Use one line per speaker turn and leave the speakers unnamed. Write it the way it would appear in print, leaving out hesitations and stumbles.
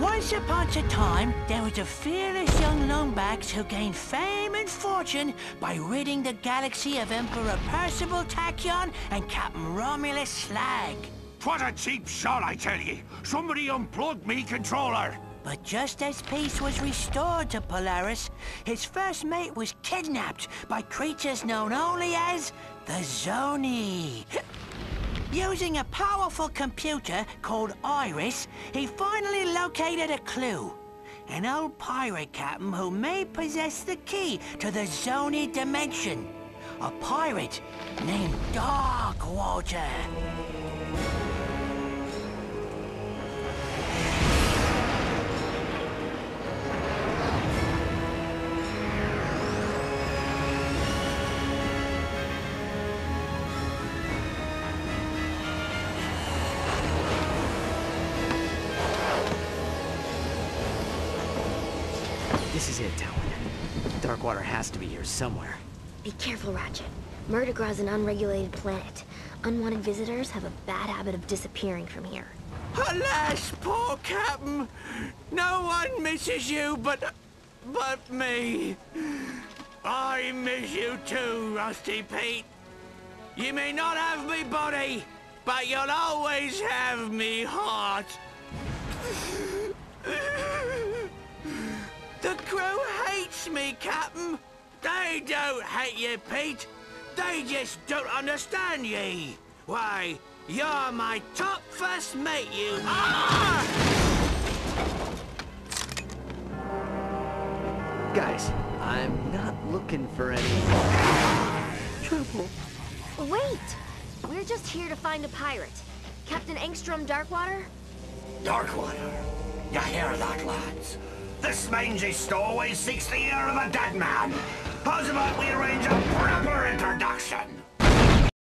Once upon a time, there was a fearless young lungbags who gained fame and fortune by ridding the galaxy of Emperor Percival Tachyon and Captain Romulus Slag.
What a cheap shot, I tell ye! Somebody unplugged me controller!
But just as peace was restored to Polaris, his first mate was kidnapped by creatures known only as the Zoni. Using a powerful computer called Iris, he finally located a clue. An old pirate captain who may possess the key to the Zoni dimension. A pirate named Darkwater.
This is it, Talon. Darkwater has to be here somewhere.
Be careful, Ratchet. Murdergra's an unregulated planet. Unwanted visitors have a bad habit of disappearing from here.
Alas, poor Captain! No one misses you but me. I miss you too, Rusty Pete. You may not have me body, but you'll always have me heart. The crew hates me, Captain. They don't hate you, Pete. They just don't understand ye. Why, you're my top first mate, you... Ah!
Guys, I'm not looking for any... trouble.
Wait! We're just here to find a pirate. Captain Engstrom Darkwater?
Darkwater. You hear that, lads? This mangy stowaway seeks the ear of a dead man. How's about we arrange a proper introduction?